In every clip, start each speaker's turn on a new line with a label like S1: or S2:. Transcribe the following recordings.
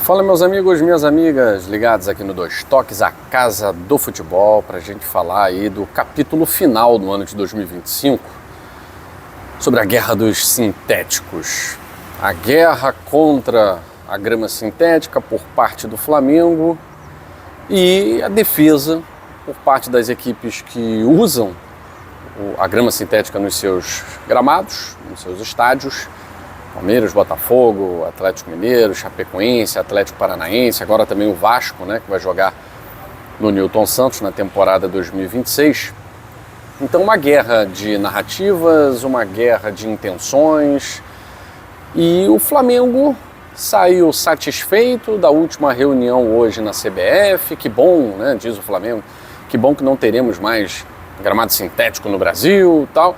S1: Fala, meus amigos, minhas amigas, ligados aqui no Dois Toques, a casa do futebol, para a gente falar aí do capítulo final do ano de 2025, sobre a guerra dos sintéticos. A guerra contra a grama sintética por parte do Flamengo e a defesa por parte das equipes que usam a grama sintética nos seus gramados, nos seus estádios. Palmeiras, Botafogo, Atlético Mineiro, Chapecoense, Atlético Paranaense, agora também o Vasco, né, que vai jogar no Newton Santos na temporada 2026. Então, uma guerra de narrativas, uma guerra de intenções, e o Flamengo saiu satisfeito da última reunião hoje na CBF. Que bom, né, diz o Flamengo, que bom que não teremos mais gramado sintético no Brasil e tal.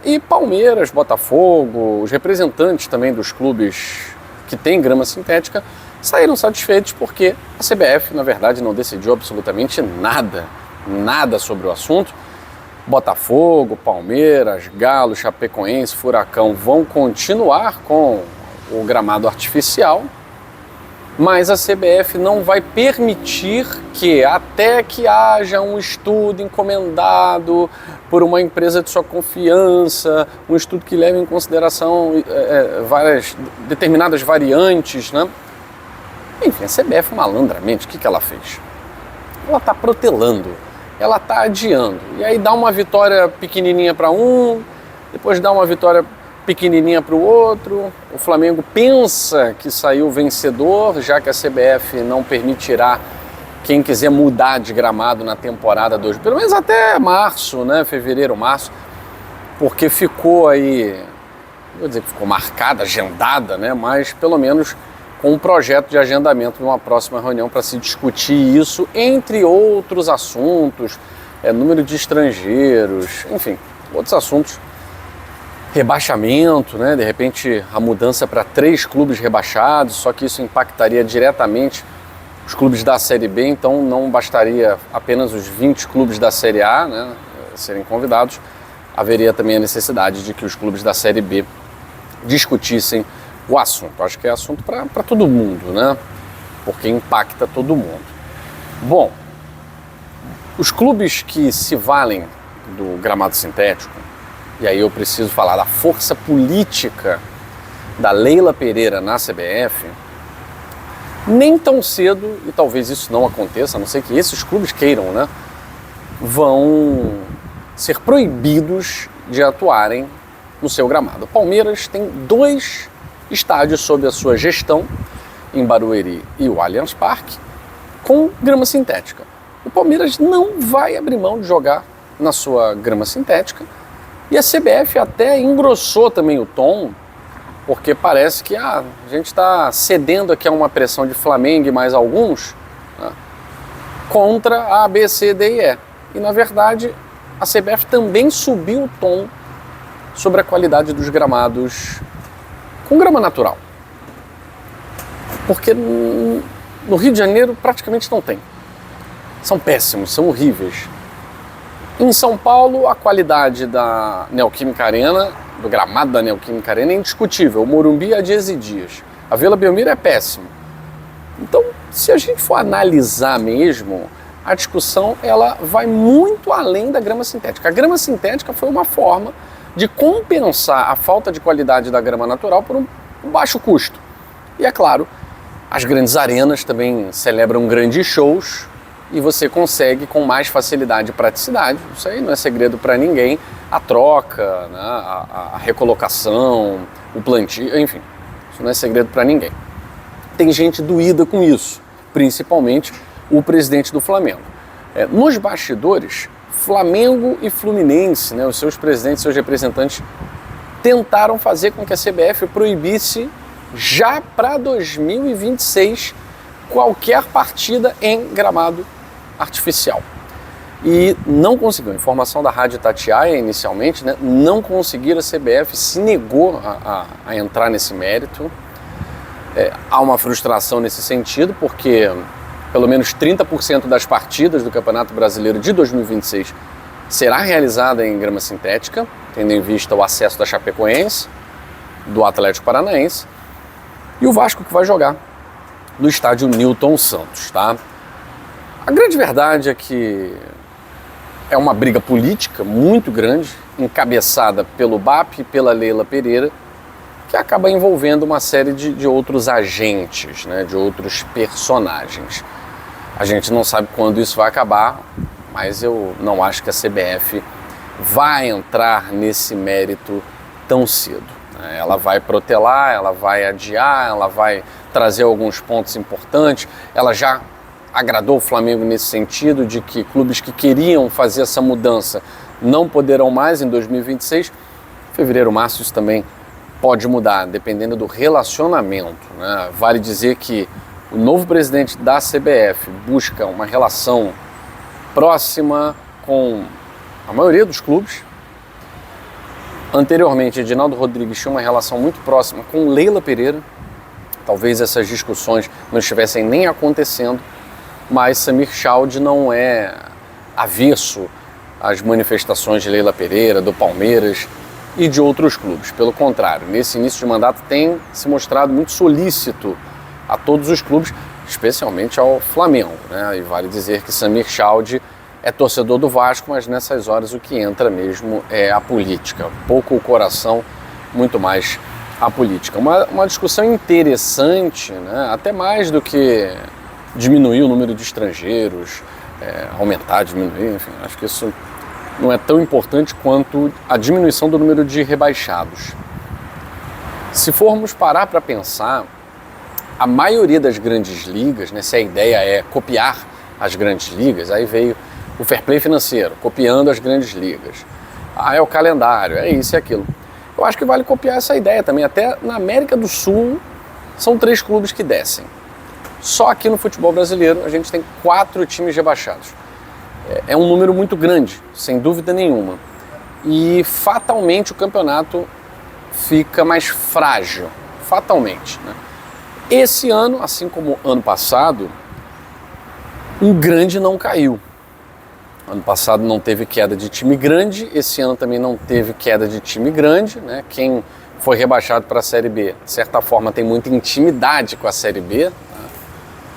S1: E Palmeiras, Botafogo, os representantes também dos clubes que têm grama sintética saíram satisfeitos porque a CBF, na verdade, não decidiu absolutamente nada sobre o assunto. Botafogo, Palmeiras, Galo, Chapecoense, Furacão vão continuar com o gramado artificial, mas a CBF não vai permitir que, até que haja um estudo encomendado por uma empresa de sua confiança, um estudo que leve em consideração várias determinadas variantes, né? Enfim, a CBF malandramente, o que ela fez? Ela está protelando, ela está adiando, e aí dá uma vitória pequenininha para um, depois dá uma vitória pequenininha para o outro. O Flamengo pensa que saiu vencedor, já que a CBF não permitirá quem quiser mudar de gramado na temporada 2, pelo menos até março, né, fevereiro, março, porque ficou aí, não vou dizer que ficou marcada, agendada, né, mas pelo menos com um projeto de agendamento de uma próxima reunião para se discutir isso, entre outros assuntos, número de estrangeiros, enfim, outros assuntos. Rebaixamento, né? De repente a mudança para 3 clubes rebaixados, só que isso impactaria diretamente os clubes da Série B, então não bastaria apenas os 20 clubes da Série A, né, serem convidados, haveria também a necessidade de que os clubes da Série B discutissem o assunto. Acho que é assunto para todo mundo, né? Porque impacta todo mundo. Bom, os clubes que se valem do gramado sintético, e aí eu preciso falar da força política da Leila Pereira na CBF, nem tão cedo, e talvez isso não aconteça, a não ser que esses clubes queiram, né, vão ser proibidos de atuarem no seu gramado. O Palmeiras tem 2 estádios sob a sua gestão, em Barueri e o Allianz Parque, com grama sintética. O Palmeiras não vai abrir mão de jogar na sua grama sintética. E a CBF até engrossou também o tom, porque parece que a gente está cedendo aqui a uma pressão de Flamengo e mais alguns, né, contra a B, C, D e E. E, na verdade, a CBF também subiu o tom sobre a qualidade dos gramados com grama natural. Porque no Rio de Janeiro praticamente não tem. São péssimos, são horríveis. Em São Paulo, a qualidade da Neoquímica Arena, do gramado da Neoquímica Arena, é indiscutível. O Morumbi há dias e dias. A Vila Belmiro é péssimo. Então, se a gente for analisar mesmo, a discussão ela vai muito além da grama sintética. A grama sintética foi uma forma de compensar a falta de qualidade da grama natural por um baixo custo. E é claro, as grandes arenas também celebram grandes shows, e você consegue com mais facilidade e praticidade, isso aí não é segredo para ninguém, a troca, né, a recolocação, o plantio, enfim, isso não é segredo para ninguém. Tem gente doída com isso, principalmente o presidente do Flamengo. Nos bastidores, Flamengo e Fluminense, né, os seus presidentes, seus representantes, tentaram fazer com que a CBF proibisse já para 2026 qualquer partida em gramado artificial. E não conseguiu. A informação da Rádio Itatiaia, inicialmente, né, não conseguiram, a CBF se negou a entrar nesse mérito. Há uma frustração nesse sentido, porque pelo menos 30% das partidas do Campeonato Brasileiro de 2026 será realizada em grama sintética, tendo em vista o acesso da Chapecoense, do Atlético Paranaense, e o Vasco que vai jogar no estádio Newton Santos, tá? A grande verdade é que é uma briga política muito grande, encabeçada pelo BAP e pela Leila Pereira, que acaba envolvendo uma série de outros agentes, né, de outros personagens. A gente não sabe quando isso vai acabar, mas eu não acho que a CBF vai entrar nesse mérito tão cedo. Ela vai protelar, ela vai adiar, ela vai trazer alguns pontos importantes. Ela já agradou o Flamengo nesse sentido de que clubes que queriam fazer essa mudança não poderão mais em 2026. Fevereiro, março, isso também pode mudar, dependendo do relacionamento, né? Vale dizer que o novo presidente da CBF busca uma relação próxima com a maioria dos clubes. Anteriormente, Edinaldo Rodrigues tinha uma relação muito próxima com Leila Pereira. Talvez essas discussões não estivessem nem acontecendo, mas Samir Chald não é avesso às manifestações de Leila Pereira, do Palmeiras e de outros clubes. Pelo contrário, nesse início de mandato tem se mostrado muito solícito a todos os clubes, especialmente ao Flamengo, né? E vale dizer que Samir Chald é torcedor do Vasco, mas nessas horas o que entra mesmo é a política. Pouco o coração, muito mais a política. Uma discussão interessante, né? Até mais do que diminuir o número de estrangeiros, aumentar, diminuir, enfim, acho que isso não é tão importante quanto a diminuição do número de rebaixados. Se formos parar para pensar, a maioria das grandes ligas, né, se a ideia é copiar as grandes ligas, aí veio o fair play financeiro, copiando as grandes ligas. É o calendário, é isso e aquilo. Eu acho que vale copiar essa ideia também. Até na América do Sul, são 3 clubes que descem. Só aqui no futebol brasileiro, a gente tem 4 times rebaixados. É um número muito grande, sem dúvida nenhuma. E fatalmente o campeonato fica mais frágil. Fatalmente, né? Esse ano, assim como ano passado, um grande não caiu. Ano passado não teve queda de time grande, esse ano também não teve queda de time grande, né? Quem foi rebaixado para a Série B, de certa forma, tem muita intimidade com a Série B.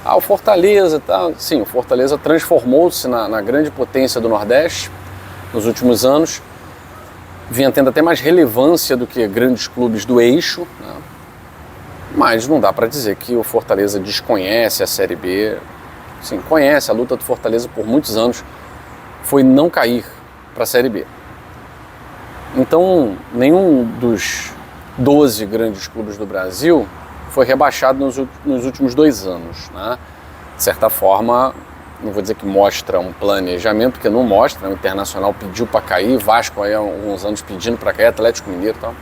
S1: O Fortaleza, tá? Sim, o Fortaleza transformou-se na grande potência do Nordeste nos últimos anos, vinha tendo até mais relevância do que grandes clubes do eixo, né? Mas não dá para dizer que o Fortaleza desconhece a Série B. Sim, conhece. A luta do Fortaleza por muitos anos foi não cair para a Série B. Então, nenhum dos 12 grandes clubes do Brasil foi rebaixado nos últimos 2 anos, né? De certa forma, não vou dizer que mostra um planejamento, porque não mostra, né? O Internacional pediu para cair, Vasco aí há alguns anos pedindo para cair, Atlético Mineiro e tal.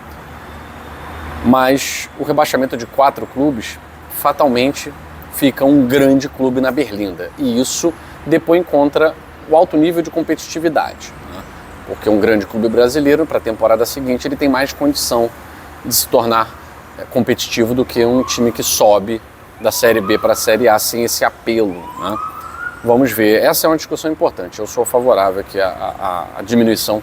S1: Mas o rebaixamento de 4 clubes, fatalmente, fica um grande clube na berlinda. E isso depõe contra o alto nível de competitividade, né? Porque um grande clube brasileiro, para a temporada seguinte, ele tem mais condição de se tornar competitivo do que um time que sobe da Série B para a Série A sem esse apelo, né? Vamos ver. Essa é uma discussão importante. Eu sou favorável aqui à diminuição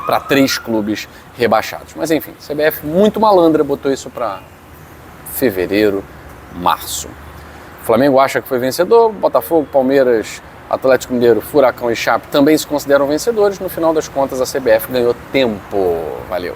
S1: para 3 clubes rebaixados. Mas enfim, CBF muito malandra botou isso para fevereiro, março. O Flamengo acha que foi vencedor, Botafogo, Palmeiras, Atlético Mineiro, Furacão e Chape também se consideram vencedores. No final das contas, a CBF ganhou tempo. Valeu!